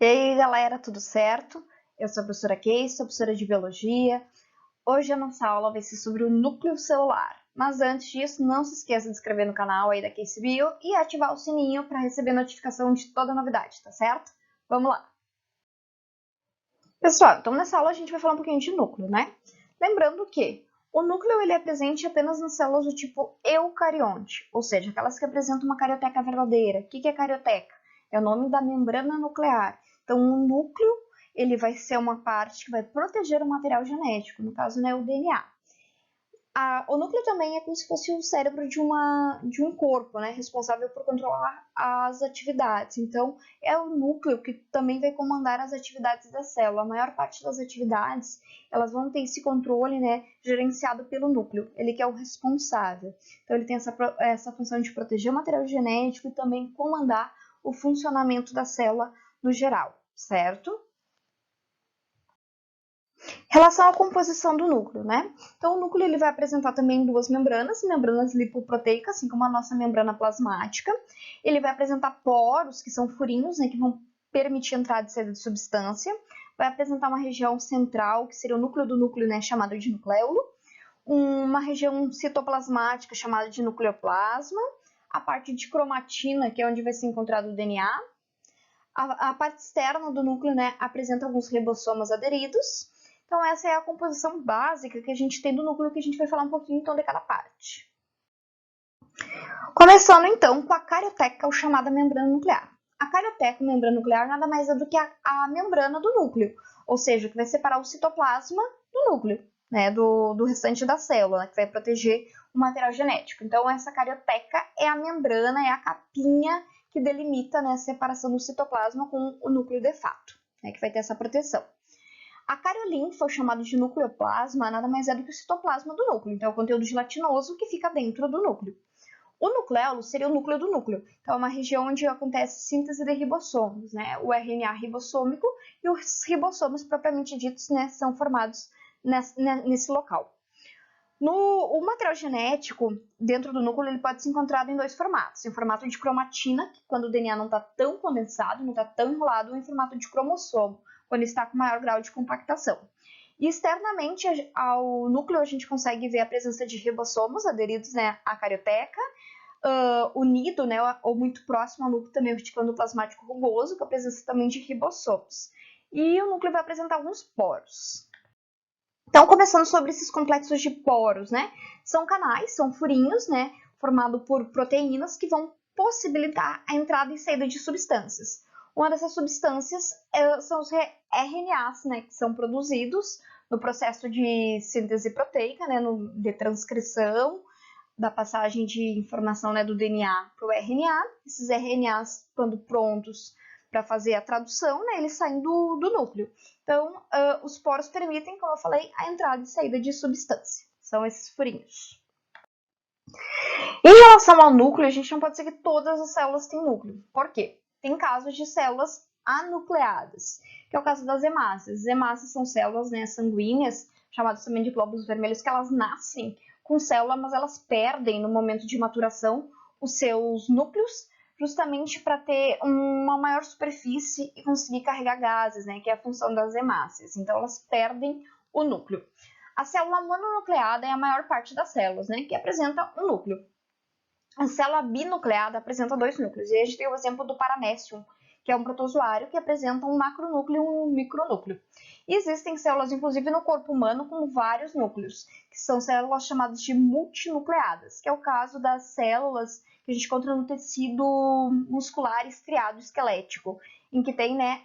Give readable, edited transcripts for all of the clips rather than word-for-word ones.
E aí, galera, tudo certo? Eu sou a professora Kay, sou professora de Biologia. Hoje a nossa aula vai ser sobre o núcleo celular. Mas antes disso, não se esqueça de se inscrever no canal aí da Case Bio e ativar o sininho para receber notificação de toda novidade, tá certo? Vamos lá! Pessoal, então nessa aula a gente vai falar um pouquinho de núcleo, né? Lembrando que o núcleo ele é presente apenas nas células do tipo eucarionte, ou seja, aquelas que apresentam uma carioteca verdadeira. O que é carioteca? É o nome da membrana nuclear. Então, o núcleo ele vai ser uma parte que vai proteger o material genético, no caso, né, o DNA. O núcleo também é como se fosse o cérebro de um corpo, né, responsável por controlar as atividades. Então, é o núcleo que também vai comandar as atividades da célula. A maior parte das atividades, elas vão ter esse controle, né, gerenciado pelo núcleo. Ele que é o responsável. Então, ele tem essa função de proteger o material genético e também comandar o funcionamento da célula no geral, certo? Em relação à composição do núcleo, né? Então, o núcleo ele vai apresentar também duas membranas lipoproteicas, assim como a nossa membrana plasmática. Ele vai apresentar poros, que são furinhos, né, que vão permitir a entrada e saída de substância. Vai apresentar uma região central, que seria o núcleo do núcleo, né, chamado de nucleolo. Uma região citoplasmática, chamada de nucleoplasma. A parte de cromatina, que é onde vai ser encontrado o DNA. A parte externa do núcleo, né, apresenta alguns ribossomos aderidos. Então, essa é a composição básica que a gente tem do núcleo, que a gente vai falar um pouquinho então de cada parte. Começando então com a carioteca, ou chamada membrana nuclear. A carioteca, membrana nuclear, nada mais é do que a membrana do núcleo, ou seja, que vai separar o citoplasma do núcleo, né, do restante da célula, que vai proteger o material genético. Então, essa carioteca é a membrana, é a capinha que delimita, né, a separação do citoplasma com o núcleo de fato, né, que vai ter essa proteção. A cariolinfa, chamado de nucleoplasma, nada mais é do que o citoplasma do núcleo, então é o conteúdo gelatinoso que fica dentro do núcleo. O nucleolo seria o núcleo do núcleo, então é uma região onde acontece síntese de ribossomos, né? O RNA ribossômico e os ribossomos propriamente ditos, né, são formados nesse local. O material genético dentro do núcleo ele pode ser encontrado em dois formatos. Em formato de cromatina, que quando o DNA não está tão condensado, não está tão enrolado, ou em formato de cromossomo, quando está com maior grau de compactação. E externamente ao núcleo a gente consegue ver a presença de ribossomos aderidos, né, à carioteca, unido, né, ou muito próximo ao núcleo também o reticulado plasmático rugoso, com a presença também de ribossomos. E o núcleo vai apresentar alguns poros. Então, começando sobre esses complexos de poros, né? São canais, são furinhos, né? Formados por proteínas que vão possibilitar a entrada e saída de substâncias. Uma dessas substâncias são os RNAs, né? Que são produzidos no processo de síntese proteica, né? De transcrição, da passagem de informação, né, do DNA para o RNA. Esses RNAs, quando prontos para fazer a tradução, né, eles saem do núcleo. Então, os poros permitem, como eu falei, a entrada e saída de substância. São esses furinhos. Em relação ao núcleo, a gente não pode dizer que todas as células têm núcleo. Por quê? Tem casos de células anucleadas, que é o caso das hemácias. As hemácias são células, né, sanguíneas, chamadas também de glóbulos vermelhos, que elas nascem com célula, mas elas perdem no momento de maturação os seus núcleos, justamente para ter uma maior superfície e conseguir carregar gases, né, que é a função das hemácias. Então, elas perdem o núcleo. A célula mononucleada é a maior parte das células, né, que apresenta um núcleo. A célula binucleada apresenta dois núcleos. E a gente tem o exemplo do Paramecium, que é um protozoário que apresenta um macronúcleo e um micronúcleo. E existem células, inclusive no corpo humano, com vários núcleos, que são células chamadas de multinucleadas, que é o caso das células que a gente encontra no tecido muscular estriado esquelético, em que tem, né,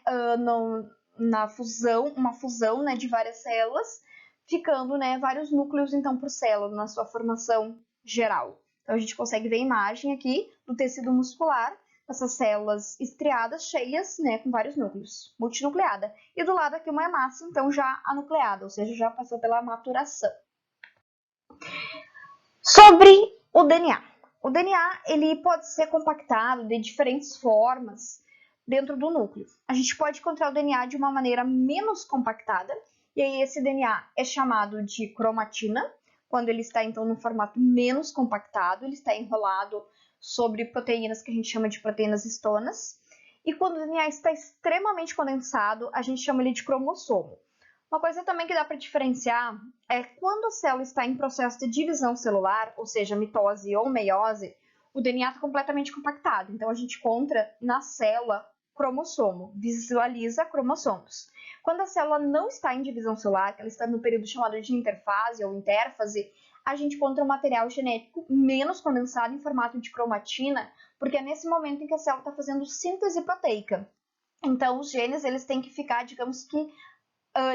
uma fusão, né, de várias células, ficando, né, vários núcleos então por célula na sua formação geral. Então a gente consegue ver a imagem aqui do tecido muscular, essas células estriadas, cheias, né, com vários núcleos, multinucleada. E do lado aqui uma hemácia, então já anucleada, ou seja, já passou pela maturação. Sobre o DNA. O DNA ele pode ser compactado de diferentes formas dentro do núcleo. A gente pode encontrar o DNA de uma maneira menos compactada, e aí esse DNA é chamado de cromatina, quando ele está então no formato menos compactado, ele está enrolado sobre proteínas que a gente chama de proteínas histonas. E quando o DNA está extremamente condensado, a gente chama ele de cromossomo. Uma coisa também que dá para diferenciar é quando a célula está em processo de divisão celular, ou seja, mitose ou meiose, o DNA está completamente compactado. Então, a gente encontra na célula cromossomo, visualiza cromossomos. Quando a célula não está em divisão celular, que ela está no período chamado de interfase ou intérfase, a gente encontra um material genético menos condensado em formato de cromatina, porque é nesse momento em que a célula está fazendo síntese proteica. Então, os genes eles têm que ficar, digamos que,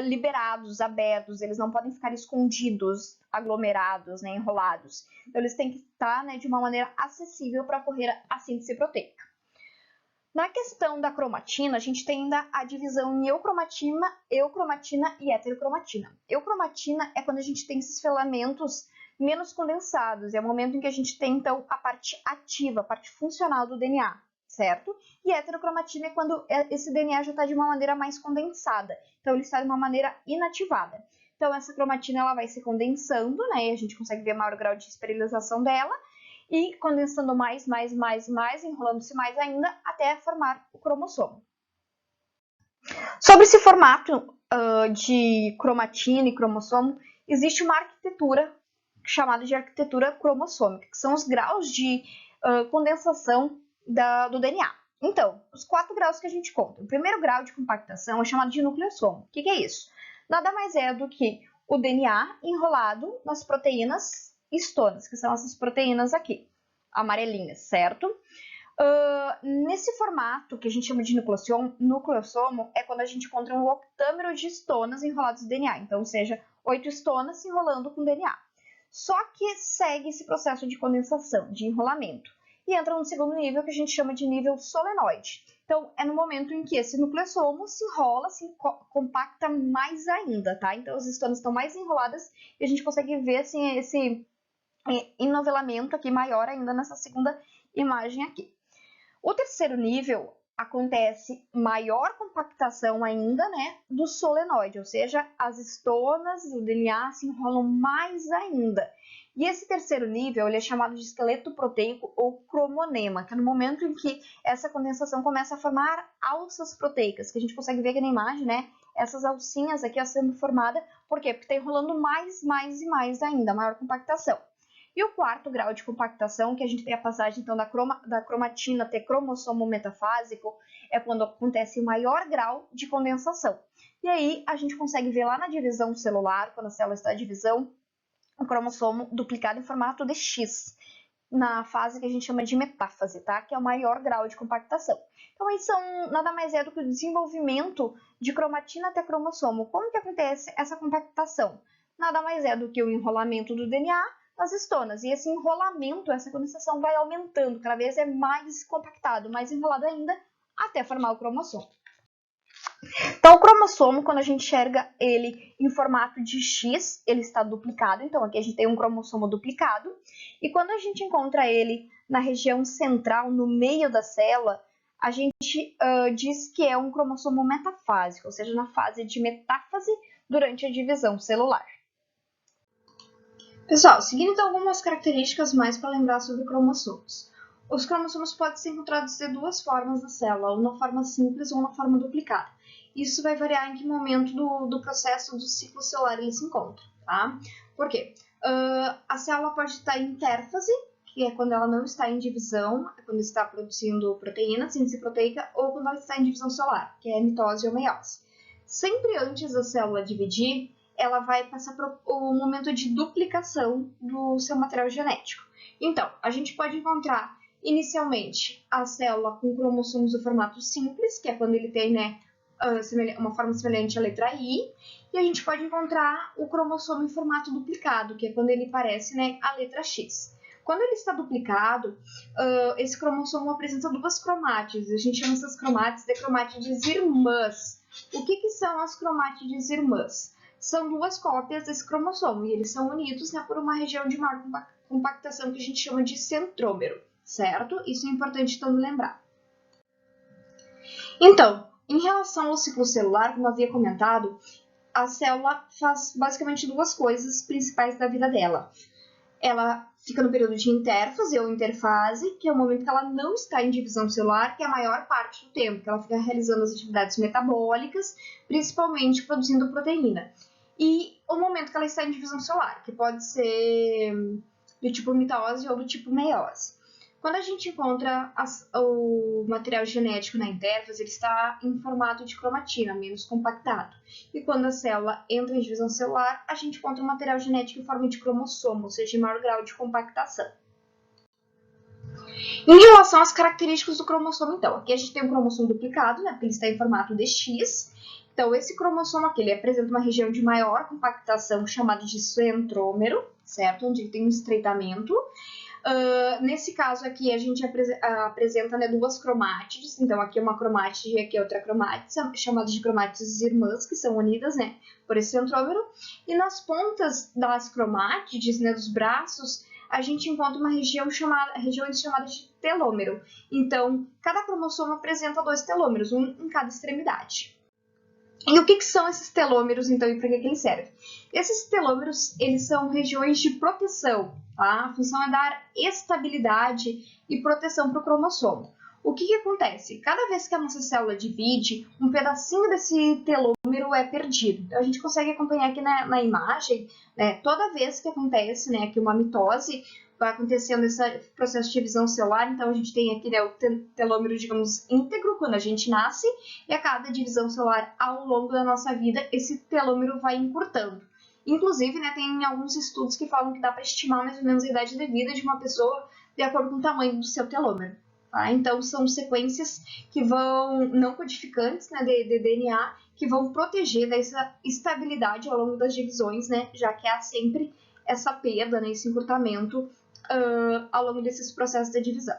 liberados, abertos, eles não podem ficar escondidos, aglomerados, né, enrolados. Então, eles têm que estar, né, de uma maneira acessível para ocorrer a síntese proteica. Na questão da cromatina, a gente tem ainda a divisão em eucromatina e heterocromatina. Eucromatina é quando a gente tem esses filamentos menos condensados, é o momento em que a gente tem, então, a parte ativa, a parte funcional do DNA, certo? E heterocromatina é quando esse DNA já está de uma maneira mais condensada, então ele está de uma maneira inativada. Então, essa cromatina ela vai se condensando, né? E a gente consegue ver maior grau de esterilização dela, e condensando mais, enrolando-se mais ainda, até formar o cromossomo. Sobre esse formato de cromatina e cromossomo, existe uma arquitetura chamada de arquitetura cromossômica, que são os graus de condensação do DNA. Então, os 4 graus que a gente conta. O primeiro grau de compactação é chamado de nucleossomo. O que é isso? Nada mais é do que o DNA enrolado nas proteínas histonas, que são essas proteínas aqui, amarelinhas, certo? Nesse formato que a gente chama de nucleossomo, é quando a gente encontra um octâmero de histonas enrolados no DNA, então, ou seja, 8 histonas se enrolando com DNA. Só que segue esse processo de condensação, de enrolamento, e entra no segundo nível que a gente chama de nível solenoide. Então, é no momento em que esse nucleossomo se enrola, se compacta mais ainda, tá? Então, as histonas estão mais enroladas e a gente consegue ver assim, esse enovelamento aqui maior ainda nessa segunda imagem aqui. O terceiro nível acontece maior compactação ainda, né, do solenoide, ou seja, as histonas do DNA se enrolam mais ainda. E esse terceiro nível ele é chamado de esqueleto proteico ou cromonema, que é no momento em que essa condensação começa a formar alças proteicas, que a gente consegue ver aqui na imagem, né, essas alcinhas aqui sendo formadas, por quê? Porque está enrolando mais e mais ainda, maior compactação. E o quarto grau de compactação, que a gente tem a passagem então da cromatina ter cromossomo metafásico, é quando acontece o maior grau de condensação. E aí a gente consegue ver lá na divisão celular, quando a célula está em divisão, o cromossomo duplicado em formato de X, na fase que a gente chama de metáfase, tá? Que é o maior grau de compactação. Então, aí são nada mais é do que o desenvolvimento de cromatina até cromossomo. Como que acontece essa compactação? Nada mais é do que o enrolamento do DNA nas histonas. E esse enrolamento, essa condensação vai aumentando, cada vez é mais compactado, mais enrolado ainda, até formar o cromossomo. Então, o cromossomo, quando a gente enxerga ele em formato de X, ele está duplicado. Então, aqui a gente tem um cromossomo duplicado. E quando a gente encontra ele na região central, no meio da célula, a gente diz que é um cromossomo metafásico, ou seja, na fase de metáfase durante a divisão celular. Pessoal, seguindo então algumas características mais para lembrar sobre cromossomos. Os cromossomos podem ser encontrados de duas formas na célula, ou na forma simples ou na forma duplicada. Isso vai variar em que momento do processo do ciclo celular ele se encontra, tá? Por quê? A célula pode estar em intérfase, que é quando ela não está em divisão, é quando está produzindo proteína, síntese proteica, ou quando ela está em divisão celular, que é mitose ou meiose. Sempre antes da célula dividir, ela vai passar por o momento de duplicação do seu material genético. Então, a gente pode encontrar inicialmente a célula com cromossomos do formato simples, que é quando ele tem, né, uma forma semelhante à letra I, e a gente pode encontrar o cromossomo em formato duplicado, que é quando ele parece, né, a letra X. Quando ele está duplicado, esse cromossomo apresenta duas cromátides. A gente chama essas cromátides de cromátides irmãs. O que são as cromátides irmãs? São duas cópias desse cromossomo e eles são unidos, né, por uma região de maior compactação que a gente chama de centrômero, certo? Isso é importante então lembrar. Então, em relação ao ciclo celular, como eu havia comentado, a célula faz basicamente duas coisas principais da vida dela. ela fica no período de intérfase ou interfase, que é o momento que ela não está em divisão celular, que é a maior parte do tempo, que ela fica realizando as atividades metabólicas, principalmente produzindo proteína. E o momento que ela está em divisão celular, que pode ser do tipo mitose ou do tipo meiose. Quando a gente encontra o material genético na intérfase, ele está em formato de cromatina, menos compactado. E quando a célula entra em divisão celular, a gente encontra o material genético em forma de cromossomo, ou seja, em maior grau de compactação. Em relação às características do cromossomo, então, aqui a gente tem um cromossomo duplicado, né, porque ele está em formato de X. Então, esse cromossomo aqui, ele apresenta uma região de maior compactação chamada de centrômero, certo? Onde ele tem um estreitamento. Nesse caso aqui, a gente apresenta, né, duas cromátides. Então, aqui é uma cromátide e aqui é outra cromátide, chamadas de cromátides irmãs, que são unidas, né, por esse centrômero. E nas pontas das cromátides, né, dos braços, a gente encontra uma regiões chamadas de telômero. Então, cada cromossomo apresenta 2 telômeros, um em cada extremidade. E o que são esses telômeros, então, e para que eles servem? Esses telômeros, eles são regiões de proteção, tá? A função é dar estabilidade e proteção para o cromossomo. O que acontece? Cada vez que a nossa célula divide, um pedacinho desse telômero é perdido. Então, a gente consegue acompanhar aqui na imagem, né, toda vez que acontece, né, aqui uma mitose, vai acontecendo esse processo de divisão celular. Então, a gente tem aqui, né, o telômero, digamos, íntegro, quando a gente nasce, e a cada divisão celular ao longo da nossa vida, esse telômero vai encurtando. Inclusive, né, tem alguns estudos que falam que dá para estimar mais ou menos a idade de vida de uma pessoa de acordo com o tamanho do seu telômero. Tá? Então, são sequências que vão, não codificantes, né, de DNA, que vão proteger dessa estabilidade ao longo das divisões, né, já que há sempre essa perda, né, esse encurtamento ao longo desses processos de divisão.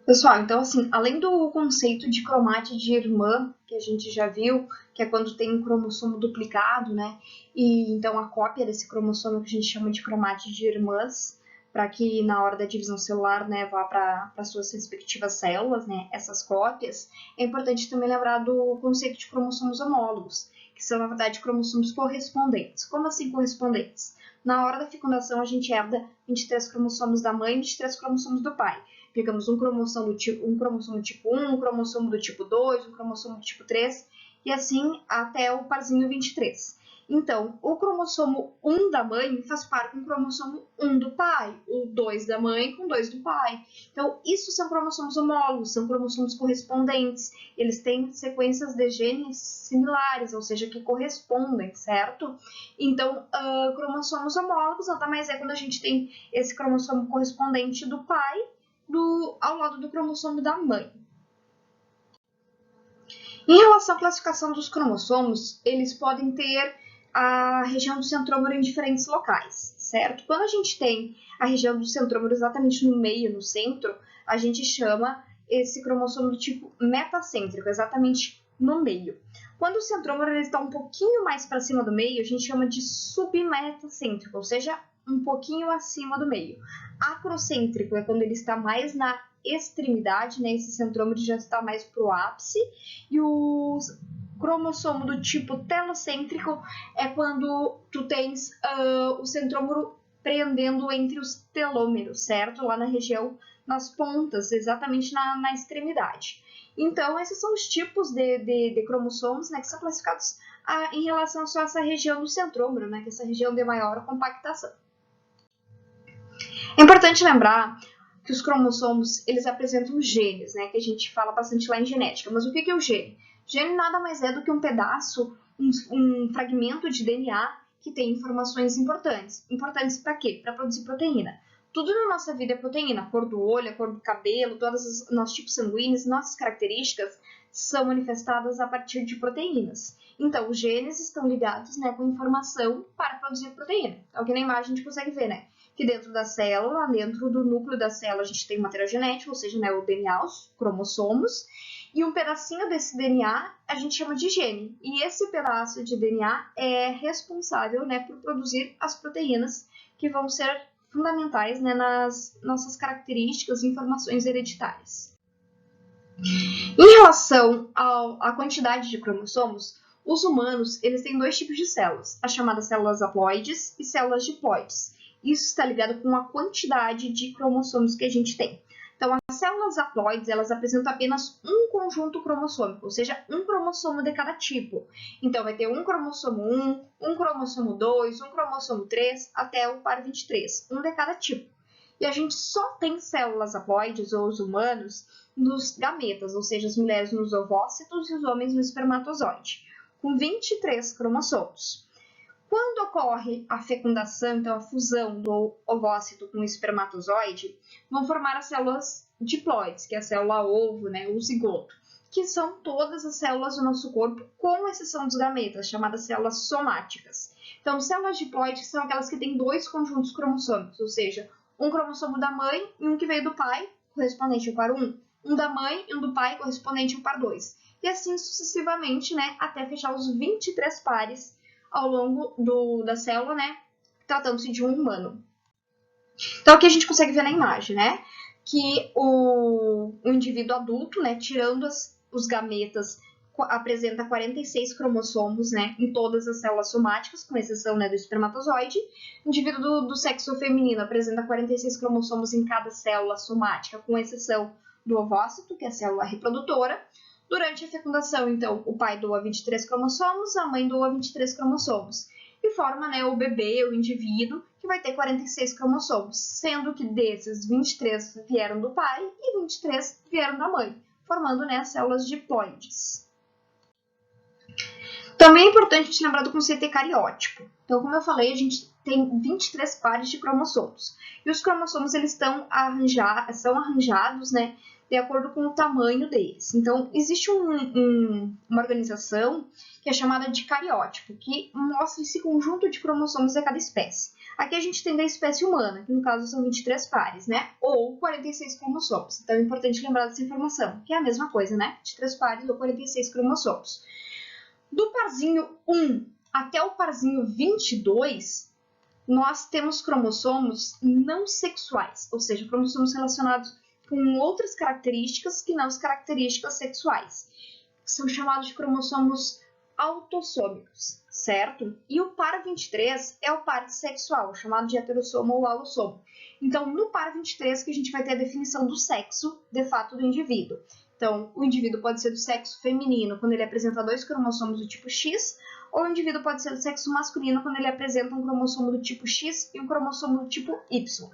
Pessoal, então assim, além do conceito de cromátide irmã, que a gente já viu, que é quando tem um cromossomo duplicado, né, e então a cópia desse cromossomo que a gente chama de cromátide irmãs, para que na hora da divisão celular, né, vá para suas respectivas células, né, essas cópias, é importante também lembrar do conceito de cromossomos homólogos, que são, na verdade, cromossomos correspondentes. Como assim correspondentes? Na hora da fecundação, a gente herda 23 cromossomos da mãe e 23 cromossomos do pai. Pegamos um cromossomo tipo 1, um cromossomo do tipo 2, um cromossomo do tipo 3, e assim até o parzinho 23. Então, o cromossomo 1 da mãe faz par com o cromossomo 1 do pai, o 2 da mãe com 2 do pai. Então, isso são cromossomos homólogos, são cromossomos correspondentes. Eles têm sequências de genes similares, ou seja, que correspondem, certo? Então, cromossomos homólogos nada mais é quando a gente tem esse cromossomo correspondente do pai ao lado do cromossomo da mãe. Em relação à classificação dos cromossomos, eles podem ter a região do centrômero em diferentes locais, certo? Quando a gente tem a região do centrômero exatamente no meio, no centro, a gente chama esse cromossomo do tipo metacêntrico, exatamente no meio. Quando o centrômero está um pouquinho mais para cima do meio, a gente chama de submetacêntrico, ou seja, um pouquinho acima do meio. Acrocêntrico é quando ele está mais na extremidade, né? Esse centrômero já está mais para o ápice, e o cromossomo do tipo telocêntrico é quando tu tens o centrômero prendendo entre os telômeros, certo? Lá na região, nas pontas, exatamente na extremidade. Então, esses são os tipos de cromossomos, né, que são classificados em relação só a essa região do centrômero, né, que é essa região de maior compactação. É importante lembrar que os cromossomos, eles apresentam genes, né, que a gente fala bastante lá em genética. Mas o que é o gene? Gene nada mais é do que um pedaço, um fragmento de DNA que tem informações importantes. Importantes para quê? Para produzir proteína. Tudo na nossa vida é proteína. A cor do olho, a cor do cabelo, todos os nossos tipos sanguíneos, nossas características são manifestadas a partir de proteínas. Então, os genes estão ligados, né, com informação para produzir proteína. Então, aqui na imagem a gente consegue ver, né, que dentro da célula, dentro do núcleo da célula, a gente tem o material genético, ou seja, né, o DNA, os cromossomos, e um pedacinho desse DNA a gente chama de gene. E esse pedaço de DNA é responsável, né, por produzir as proteínas que vão ser fundamentais, né, nas nossas características e informações hereditárias. Em relação à quantidade de cromossomos, os humanos eles têm 2 tipos de células, as chamadas células haploides e células diploides. Isso está ligado com a quantidade de cromossomos que a gente tem. Então, as células haploides, elas apresentam apenas um conjunto cromossômico, ou seja, um cromossomo de cada tipo. Então, vai ter um cromossomo 1, um cromossomo 2, um cromossomo 3, até o par 23, um de cada tipo. E a gente só tem células haploides, ou os humanos, nos gametas, ou seja, as mulheres nos ovócitos e os homens no espermatozoide, com 23 cromossomos. Quando ocorre a fecundação, então a fusão do ovócito com o espermatozoide, vão formar as células diploides, que é a célula ovo, né, o zigoto, que são todas as células do nosso corpo, com exceção dos gametas, chamadas células somáticas. Então, células diploides são aquelas que têm dois conjuntos cromossômicos, ou seja, um cromossomo da mãe e um que veio do pai, correspondente ao par 1, um da mãe e um do pai, correspondente ao par 2. E assim sucessivamente, né, até fechar os 23 pares ao longo da célula, né, tratando-se de um humano. Então, aqui a gente consegue ver na imagem, né, que o indivíduo adulto, né, tirando os gametas, apresenta 46 cromossomos, né, em todas as células somáticas, com exceção, né, do espermatozoide. O indivíduo do sexo feminino apresenta 46 cromossomos em cada célula somática, com exceção do ovócito, que é a célula reprodutora. Durante a fecundação, então, o pai doa 23 cromossomos, a mãe doa 23 cromossomos. E forma, né, o bebê, o indivíduo, que vai ter 46 cromossomos, sendo que desses 23 vieram do pai e 23 vieram da mãe, formando, né, as células diploides. Também é importante a gente lembrar do conceito cariótipo. Então, como eu falei, a gente tem 23 pares de cromossomos. E os cromossomos eles são arranjados, né, de acordo com o tamanho deles. Então, existe uma organização que é chamada de cariótipo, que mostra esse conjunto de cromossomos de cada espécie. Aqui a gente tem da espécie humana, que no caso são 23 pares, né? Ou 46 cromossomos. Então, é importante lembrar dessa informação, que é a mesma coisa, né? 23 pares ou 46 cromossomos. Do parzinho 1 até o parzinho 22, nós temos cromossomos não sexuais, ou seja, cromossomos relacionados com outras características que não as características sexuais. São chamados de cromossomos autossômicos, certo? E o par 23 é o par sexual, chamado de heterossomo ou alossomo. Então, no par 23 que a gente vai ter a definição do sexo, de fato, do indivíduo. Então, o indivíduo pode ser do sexo feminino quando ele apresenta 2 cromossomos do tipo X, ou o indivíduo pode ser do sexo masculino quando ele apresenta um cromossomo do tipo X e um cromossomo do tipo Y.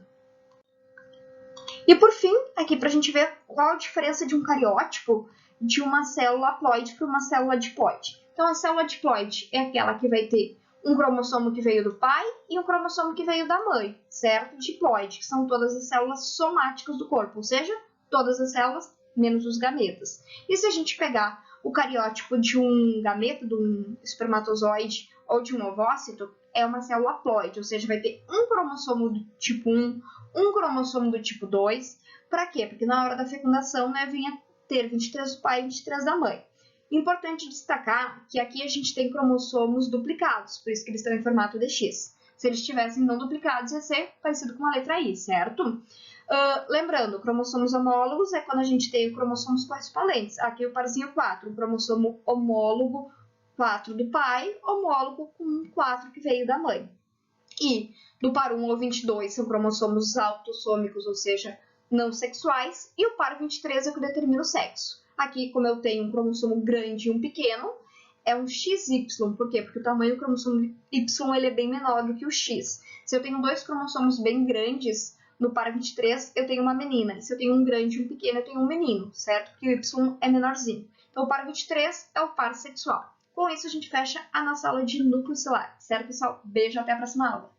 E por fim, aqui para a gente ver qual a diferença de um cariótipo de uma célula haploide para uma célula diploide. Então, a célula diploide é aquela que vai ter um cromossomo que veio do pai e um cromossomo que veio da mãe, certo? Diploide, que são todas as células somáticas do corpo, ou seja, todas as células menos os gametas. E se a gente pegar o cariótipo de um gameta, de um espermatozoide ou de um ovócito, é uma célula haploide, ou seja, vai ter um cromossomo do tipo 1, um cromossomo do tipo 2. Para quê? Porque na hora da fecundação, né, vinha ter 23 do pai e 23 da mãe. Importante destacar que aqui a gente tem cromossomos duplicados, por isso que eles estão em formato de X. Se eles estivessem não duplicados, ia ser parecido com a letra I, certo? Lembrando, cromossomos homólogos é quando a gente tem cromossomos correspondentes. Aqui o parzinho 4, um cromossomo homólogo 4 do pai, homólogo com 4 que veio da mãe. E do par 1 ao 22 são cromossomos autossômicos, ou seja, não sexuais, e o par 23 é o que determina o sexo. Aqui, como eu tenho um cromossomo grande e um pequeno, é um XY. Por quê? Porque o tamanho do cromossomo Y ele é bem menor do que o X. Se eu tenho 2 cromossomos bem grandes, no par 23 eu tenho uma menina. E se eu tenho um grande e um pequeno, eu tenho um menino, certo? Porque o Y é menorzinho. Então, o par 23 é o par sexual. Com isso, a gente fecha a nossa aula de núcleo celular. Certo, pessoal? Beijo, até a próxima aula.